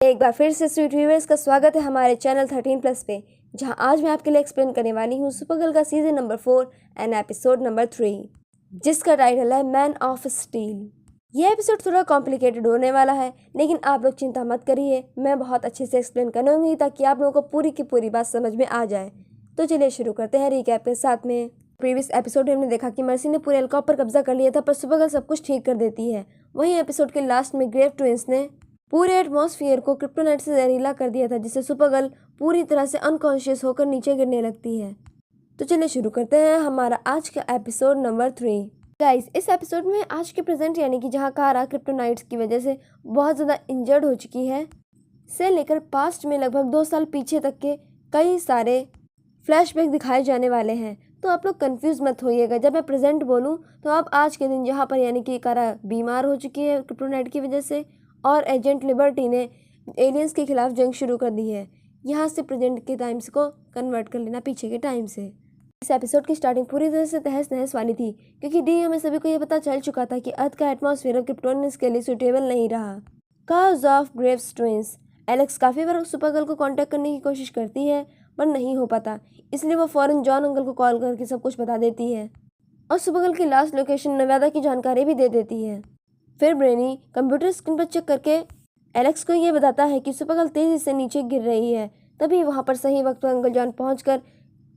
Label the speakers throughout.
Speaker 1: एक बार फिर से स्वीट व्यूअर्स का स्वागत है हमारे चैनल 13+ पे, जहां आज मैं आपके लिए एक्सप्लेन करने वाली हूं सुपरगर्ल का season number 4 and episode number 3, जिसका टाइटल है मैन ऑफ स्टील। यह एपिसोड थोड़ा कॉम्प्लिकेटेड होने वाला है, लेकिन आप लोग चिंता मत करिए, मैं बहुत अच्छे से एक्सप्लेन करूँगी ताकि आप लोगों को पूरी की पूरी बात समझ में आ जाए। तो चलिए शुरू करते हैं रिकैप के साथ में। प्रीवियस एपिसोड में हमने देखा कि मर्सी ने पूरे एल्कॉप पर कब्जा कर लिया था, पर सुपरगर्ल सब कुछ ठीक कर देती है। वहीं एपिसोड के लास्ट में ग्रेव ट्विंस ने पूरे एटमॉस्फेयर को क्रिप्टोनाइट से जहरीला कर दिया था, जिससे सुपरगर्ल पूरी तरह से अनकॉन्शियस होकर नीचे गिरने लगती है। तो चलिए शुरू करते हैं हमारा आज का एपिसोड नंबर 3। गाइस, इस एपिसोड में आज के प्रेजेंट यानी कि जहां कारा क्रिप्टोनाइट्स की वजह से बहुत ज़्यादा इंजर्ड हो चुकी है, से लेकर पास्ट में लगभग 2 साल पीछे तक के कई सारे फ्लैशबैक दिखाए जाने वाले हैं। तो आप लोग कंफ्यूज मत होइएगा, जब मैं प्रेजेंट बोलूँ तो आप आज के दिन जहाँ पर यानी कि कारा बीमार हो चुकी है क्रिप्टोनाइट की वजह से और एजेंट लिबर्टी ने एलियंस के खिलाफ जंग शुरू कर दी है, यहाँ से प्रेजेंट के टाइम्स को कन्वर्ट कर लेना पीछे के टाइम से। इस एपिसोड की स्टार्टिंग पूरी तरह से तहस नहस वाली थी, क्योंकि डी में सभी को यह पता चल चुका था कि अर्थ का एटमॉस्फेयर अब क्रिप्टोनियंस के लिए सूटेबल नहीं रहा। Cause of Graves twins. Alex काफ़ी बार सुपरगर्ल को कांटेक्ट करने की कोशिश करती है, पर नहीं हो पाता, इसलिए वो फ़ौरन जॉन अंकल को कॉल करके सब कुछ बता देती है और सुपरगर्ल की लास्ट लोकेशन नवादा की जानकारी भी दे देती है। फिर ब्रेनी कंप्यूटर स्क्रीन पर चेक करके एलेक्स को ये बताता है कि सुपरगर्ल तेज़ी से नीचे गिर रही है। तभी वहाँ पर सही वक्त पर अंकल जॉन पहुँचकर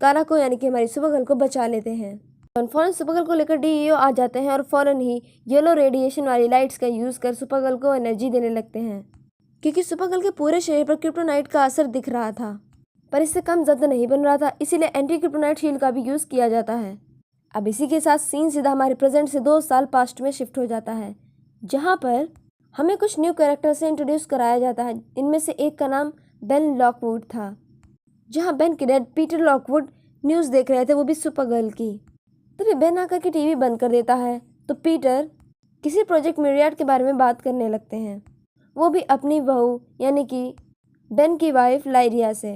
Speaker 1: कारा को यानी कि हमारी सुपरगर्ल को बचा लेते हैं। फ़ौरन सुपरगर्ल को लेकर डीईओ आ जाते हैं और फ़ौरन ही येलो रेडिएशन वाली लाइट्स का यूज़ कर सुपरगर्ल को एनर्जी देने लगते हैं, क्योंकि सुपरगर्ल के पूरे शरीर पर क्रिप्टोनाइट का असर दिख रहा था, पर इससे कम ज़्यादा नहीं बन रहा था, इसीलिए एंटी क्रिप्टोनाइट शील्ड का भी यूज़ किया जाता है। अब इसी के साथ सीन सीधा हमारे प्रेजेंट से 2 साल पास्ट में शिफ्ट हो जाता है, जहाँ पर हमें कुछ न्यू कैरेक्टर से इंट्रोड्यूस कराया जाता है। इनमें से एक का नाम बेन लॉकवुड था, जहाँ बेन के डैड पीटर लॉकवुड न्यूज़ देख रहे थे, वो भी सुपरगर्ल की। तभी बेन आकर के टीवी बंद कर देता है, तो पीटर किसी प्रोजेक्ट मिरियाड के बारे में बात करने लगते हैं, वो भी अपनी बहू यानी कि बेन की वाइफ लाइरिया से।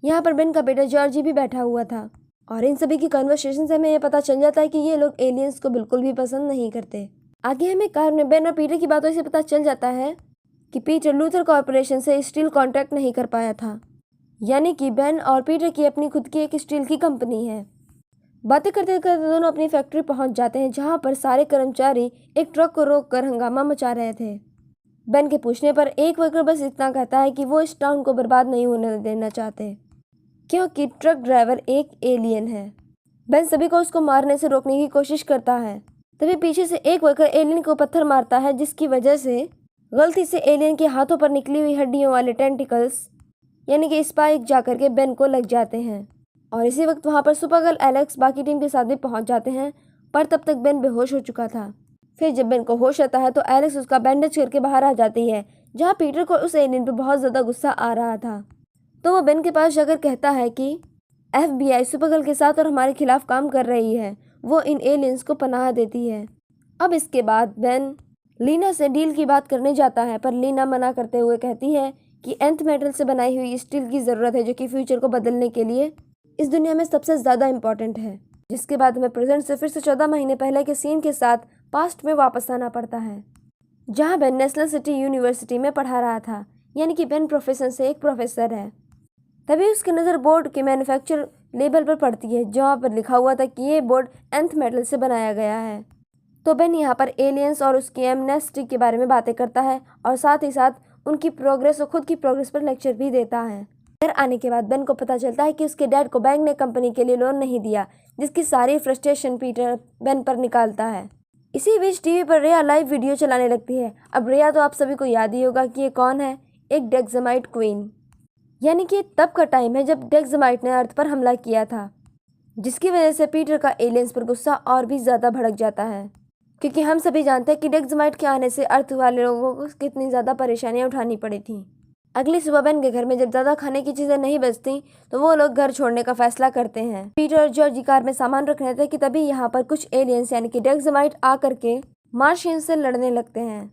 Speaker 1: यहाँ पर बेन का बेटा जॉर्जी भी बैठा हुआ था, और इन सभी की कन्वर्सेशन से हमें यह पता चल जाता है कि ये लोग एलियंस को बिल्कुल भी पसंद नहीं करते। आगे हमें कार में बेन और पीटर की बातों से पता चल जाता है कि पीटर लूथर कॉर्पोरेशन से स्टील कॉन्ट्रैक्ट नहीं कर पाया था, यानी कि बेन और पीटर की अपनी खुद की एक स्टील की कंपनी है। बातें करते करते दोनों अपनी फैक्ट्री पहुंच जाते हैं, जहां पर सारे कर्मचारी एक ट्रक को रोककर हंगामा मचा रहे थे। बेन के पूछने पर एक वर्कर बस इतना कहता है कि वो इस टाउन को बर्बाद नहीं होने देना चाहते, क्योंकि ट्रक ड्राइवर एक एलियन है। बेन सभी को उसको मारने से रोकने की कोशिश करता है, तभी पीछे से एक वर्कर एलियन को पत्थर मारता है, जिसकी वजह से गलती से एलियन के हाथों पर निकली हुई हड्डियों वाले टेंटिकल्स यानी कि स्पाइक जाकर के बेन को लग जाते हैं। और इसी वक्त वहाँ पर सुपरगर्ल एलेक्स बाकी टीम के साथ भी पहुँच जाते हैं, पर तब तक बेन बेहोश हो चुका था। फिर जब बेन को होश आता है तो एलेक्स उसका बैंडेज करके बाहर आ जाती है, जहाँ पीटर को उस एलियन पर बहुत ज़्यादा गुस्सा आ रहा था। तो वो बेन के पास जाकर कहता है कि FBI सुपरगर्ल के साथ और हमारे खिलाफ काम कर रही है, वो इन एलियंस को पनाह देती है। अब इसके बाद बेन लीना से डील की बात करने जाता है, पर लीना मना करते हुए कहती है कि एंथ मेटल से बनाई हुई स्टील की ज़रूरत है, जो कि फ्यूचर को बदलने के लिए इस दुनिया में सबसे ज़्यादा इम्पॉर्टेंट है। जिसके बाद हमें प्रेजेंट से फिर से 14 महीने पहले के सीन के साथ पास्ट में वापस आना पड़ता है, जहाँ बेन नेशनल सिटी यूनिवर्सिटी में पढ़ा रहा था, यानी कि बेन प्रोफेसर से एक प्रोफेसर है। तभी उसकी नज़र बोर्ड के मैन्युफैक्चर लेबल पर पड़ती है, जहाँ पर लिखा हुआ था कि ये बोर्ड एंथ मेटल से बनाया गया है। तो बेन यहाँ पर एलियंस और उसकी एमनेस्टी के बारे में बातें करता है, और साथ ही साथ उनकी प्रोग्रेस और खुद की प्रोग्रेस पर लेक्चर भी देता है। घर आने के बाद बेन को पता चलता है कि उसके डैड को बैंक ने कंपनी के लिए लोन नहीं दिया, जिसकी सारी फ्रस्ट्रेशन पीटर बेन पर निकालता है। इसी बीच टीवी पर रिया लाइव वीडियो चलाने लगती है। अब रिया तो आप सभी को याद ही होगा कि ये कौन है, एक डेक्समाइट क्वीन, यानी कि तब का टाइम है जब डेक्समाइट ने अर्थ पर हमला किया था, जिसकी वजह से पीटर का एलियंस पर गुस्सा और भी ज़्यादा भड़क जाता है, क्योंकि हम सभी जानते हैं कि डेक्समाइट के आने से अर्थ वाले लोगों को कितनी ज़्यादा परेशानियां उठानी पड़ी थी। अगली सुबह बेन के घर में जब ज़्यादा खाने की चीज़ें नहीं बचती, तो वो लोग घर छोड़ने का फैसला करते हैं। पीटर और जॉर्जी कार में सामान रख रहे थे कि तभी यहाँ पर कुछ एलियंस यानी कि डेक्समाइट आकर के मार्शियंस से लड़ने लगते हैं,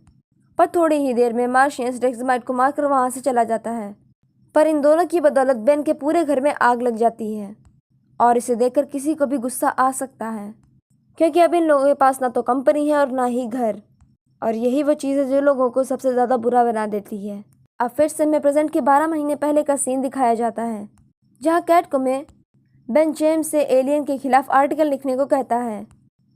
Speaker 1: पर थोड़ी ही देर में मार्शियंस डेक्समाइट को मारकर वहाँ से चला जाता है। पर इन दोनों की बदौलत बेन के पूरे घर में आग लग जाती है, और इसे देखकर किसी को भी गुस्सा आ सकता है, क्योंकि अब इन लोगों के पास ना तो कंपनी है और ना ही घर, और यही वो चीज़ है जो लोगों को सबसे ज़्यादा बुरा बना देती है। अब फिर से हमें प्रेजेंट के 12 महीने पहले का सीन दिखाया जाता है, जहाँ कैट को में बेन जेम्स से एलियन के खिलाफ आर्टिकल लिखने को कहता है,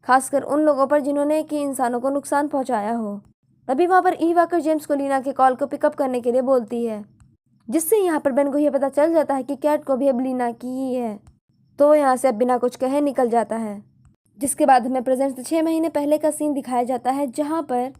Speaker 1: खासकर उन लोगों पर जिन्होंने कि इंसानों को नुकसान पहुंचाया हो। तभी वहाँ पर ईव आकर जेम्स को लीना के कॉल को पिकअप करने के लिए बोलती है, जिससे यहाँ पर बेन को यह पता चल जाता है कि कैट को भी अब लीना की ही है। तो वो यहाँ से अब बिना कुछ कहे निकल जाता है। जिसके बाद हमें प्रेजेंट से 6 महीने पहले का सीन दिखाया जाता है, जहाँ पर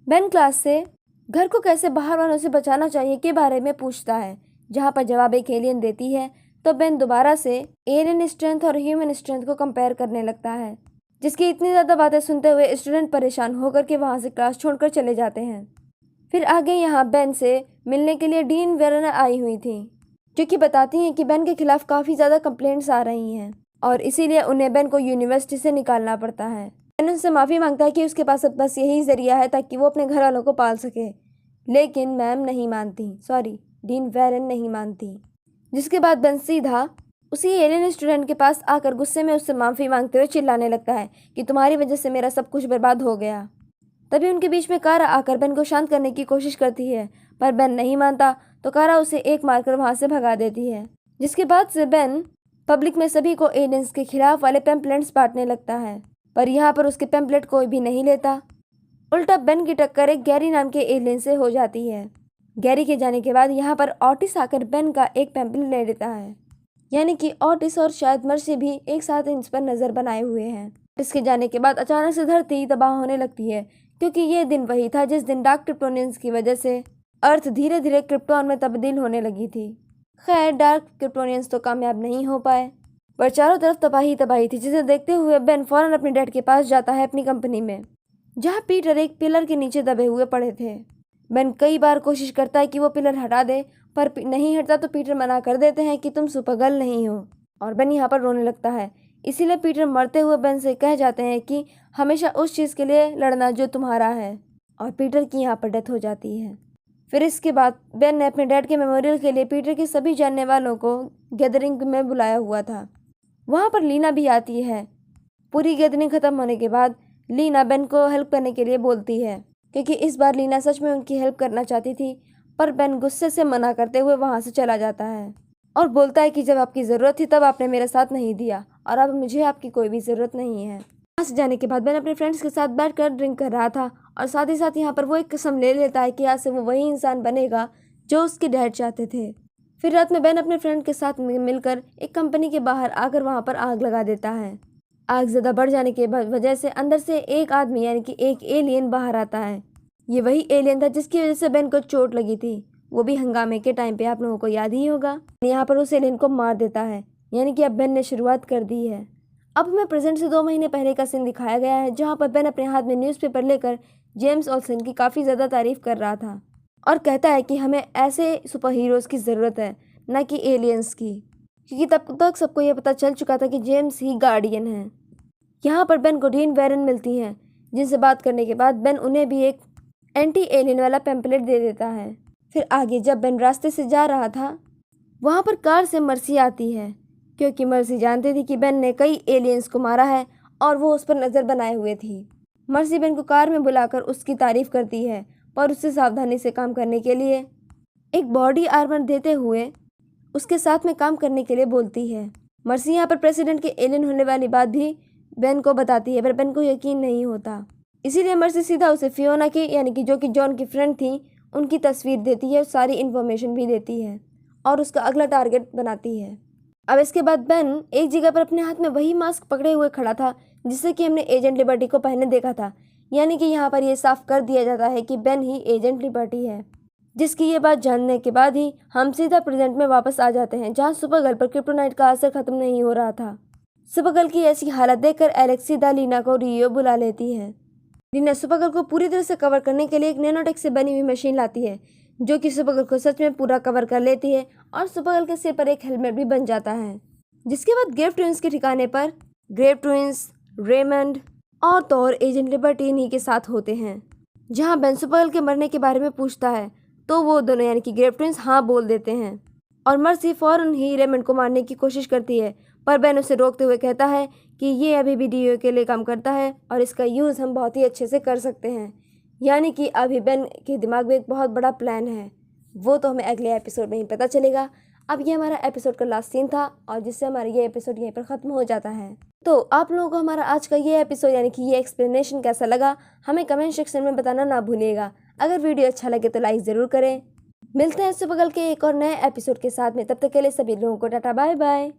Speaker 1: बेन क्लास से घर को कैसे बाहर वालों से बचाना चाहिए के बारे में पूछता है, जहाँ पर जवाब एक एलियन देती है। तो बेन दोबारा से एलियन स्ट्रेंथ और ह्यूमन स्ट्रेंथ को कंपेयर करने लगता है, जिसकी इतनी ज़्यादा बातें सुनते हुए स्टूडेंट परेशान होकर के वहाँ से क्लास छोड़कर चले जाते हैं। फिर आगे यहाँ बेन से मिलने के लिए डीन वेरन आई हुई थी, जो कि बताती हैं कि बेन के खिलाफ काफ़ी ज़्यादा कंप्लेंट्स आ रही हैं और इसीलिए उन्हें बेन को यूनिवर्सिटी से निकालना पड़ता है। बेन उनसे माफ़ी मांगता है कि उसके पास अब बस यही ज़रिया है ताकि वो अपने घर वालों को पाल सके, लेकिन मैम नहीं मानती, सॉरी डीन वेरन नहीं मानती। जिसके बाद बेन सीधा उसी एलियन स्टूडेंट के पास आकर गुस्से में उससे माफ़ी मांगते हुए चिल्लाने लगता है कि तुम्हारी वजह से मेरा सब कुछ बर्बाद हो गया। तभी उनके बीच में कारा आकर बेन को शांत करने की कोशिश करती है, पर बेन नहीं मानता तो कारा उसे एक मारकर वहाँ से भगा देती है। जिसके बाद से बेन पब्लिक में सभी को एलियंस के खिलाफ वाले पैम्पलेट्स बांटने लगता है, पर यहाँ पर उसके पैम्पलेट कोई भी नहीं लेता। उल्टा बेन की टक्कर एक गैरी नाम के एलियन से हो जाती है। गैरी के जाने के बाद यहाँ पर ऑटिस आकर बेन का एक पैम्पलेट ले लेता है, यानी कि ऑटिस और शायद मर्सी भी एक साथ इन पर नज़र बनाए हुए हैं। इसके जाने के बाद अचानक से धरती तबाह होने लगती है, क्योंकि ये दिन वही था जिस दिन डार्क क्रिप्टोनियंस की वजह से अर्थ धीरे धीरे क्रिप्टॉन में तब्दील होने लगी थी। खैर डार्क क्रिप्टोनियंस तो कामयाब नहीं हो पाए, पर चारों तरफ तबाही तबाही थी, जिसे देखते हुए बेन फौरन अपने डैड के पास जाता है अपनी कंपनी में, जहाँ पीटर एक पिलर के नीचे दबे हुए पड़े थे। बेन कई बार कोशिश करता है कि वो पिलर हटा दे, पर नहीं हटता तो पीटर मना कर देते हैं कि तुम सुपरगर्ल नहीं हो, और बेन यहाँ पर रोने लगता है। इसीलिए पीटर मरते हुए बेन से कह जाते हैं कि हमेशा उस चीज़ के लिए लड़ना जो तुम्हारा है, और पीटर की यहाँ पर डेथ हो जाती है। फिर इसके बाद बेन ने अपने डैड के मेमोरियल के लिए पीटर के सभी जानने वालों को गैदरिंग में बुलाया हुआ था। वहाँ पर लीना भी आती है। पूरी गैदरिंग ख़त्म होने के बाद लीना बेन को हेल्प करने के लिए बोलती है, क्योंकि इस बार लीना सच में उनकी हेल्प करना चाहती थी, पर बेन गुस्से से मना करते हुए वहाँ से चला जाता है और बोलता है कि जब आपकी ज़रूरत थी तब आपने मेरा साथ नहीं दिया, और अब मुझे आपकी कोई भी ज़रूरत नहीं है। वहाँ से जाने के बाद बेन अपने फ्रेंड्स के साथ बैठकर ड्रिंक कर रहा था, और साथ ही साथ यहाँ पर वो एक कसम ले लेता है कि आज से वो वही इंसान बनेगा जो उसके डैड चाहते थे। फिर रात में बेन अपने फ्रेंड के साथ मिलकर एक कंपनी के बाहर आकर वहाँ पर आग लगा देता है। आग ज़्यादा बढ़ जाने के वजह से अंदर से एक आदमी यानी कि एक एलियन बाहर आता है। ये वही एलियन था जिसकी वजह से बेन को चोट लगी थी, वो भी हंगामे के टाइम पे, आप लोगों को याद ही होगा। यहाँ पर उस एलियन को मार देता है, यानी कि अब बेन ने शुरुआत कर दी है। अब हमें प्रेजेंट से 2 महीने पहले का सीन दिखाया गया है, जहाँ पर बेन अपने हाथ में न्यूज़पेपर लेकर जेम्स ओल्सन की काफ़ी ज़्यादा तारीफ कर रहा था और कहता है कि हमें ऐसे सुपर हीरोज़ की ज़रूरत है, न कि एलियंस की, क्योंकि तब तक सबको ये पता चल चुका था कि जेम्स ही गार्डियन है। यहाँ पर बेन को डीन वेरन मिलती हैं, जिनसे बात करने के बाद बेन उन्हें भी एक एंटी एलियन वाला पैम्पलेट दे देता है। फिर आगे जब बेन रास्ते से जा रहा था, वहाँ पर कार से मर्सी आती है, क्योंकि मर्सी जानती थी कि बेन ने कई एलियंस को मारा है और वो उस पर नज़र बनाए हुए थी। मर्सी बेन को कार में बुलाकर उसकी तारीफ करती है, पर उससे सावधानी से काम करने के लिए एक बॉडी आर्मर देते हुए उसके साथ में काम करने के लिए बोलती है। मर्सी यहाँ पर प्रेसिडेंट के एलियन होने वाली बात भी बेन को बताती है, पर बेन को यकीन नहीं होता। इसीलिए मर्सी सीधा उसे फियोना की, यानी कि जो कि जॉन की फ्रेंड थी, उनकी तस्वीर देती है, सारी इन्फॉर्मेशन भी देती है और उसका अगला टारगेट बनाती है। अब इसके बाद बेन एक जगह पर अपने हाथ में वही मास्क पकड़े हुए खड़ा था जिससे कि हमने एजेंट लिबर्टी को पहले देखा था, यानी कि यहाँ पर यह साफ कर दिया जाता है कि बेन ही एजेंट लिबर्टी है। जिसकी ये बात जानने के बाद ही हम सीधा प्रेजेंट में वापस आ जाते हैं, जहाँ सुपरगर्ल पर क्रिप्टोनाइट का असर खत्म नहीं हो रहा था। सुपरगर्ल की ऐसी हालत देखकर एलेक्सी लीना को रियो बुला लेती है। लीना सुपरगर्ल को पूरी तरह से कवर करने के लिए एक नैनोटेक से बनी हुई मशीन लाती है, जो कि सुपरगर्ल को सच में पूरा कवर कर लेती है और सुपरगर्ल के सिर पर एक हेलमेट भी बन जाता है। जिसके बाद ग्रेव ट्विंस के ठिकाने पर ग्रेव ट्विंस, रेमंड और तोर एजेंट लिबर्टी इन्हीं के साथ होते हैं। जहाँ बेन सुपरगर्ल के मरने के बारे में पूछता है तो वो दोनों यानी कि ग्रेव ट्विंस हाँ बोल देते हैं और मर्सी फौरन ही रेमंड को मारने की कोशिश करती है, पर बेन उसे रोकते हुए कहता है कि ये अभी भी डीओ के लिए काम करता है और इसका यूज़ हम बहुत ही अच्छे से कर सकते हैं। यानी कि अभी बेन के दिमाग में एक बहुत बड़ा प्लान है वो तो हमें अगले एपिसोड में ही पता चलेगा। अब ये हमारा एपिसोड का लास्ट सीन था और जिससे हमारा ये एपिसोड यहीं पर ख़त्म हो जाता है। तो आप लोगों को हमारा आज का ये एपिसोड यानी कि ये एक्सप्लेनेशन कैसा लगा हमें कमेंट सेक्शन में बताना ना भूलिएगा। अगर वीडियो अच्छा लगे तो लाइक ज़रूर करें। मिलते हैं सुपरगर्ल के एक और नए एपिसोड के साथ में, तब तक के लिए सभी लोगों को टाटा बाय बाय।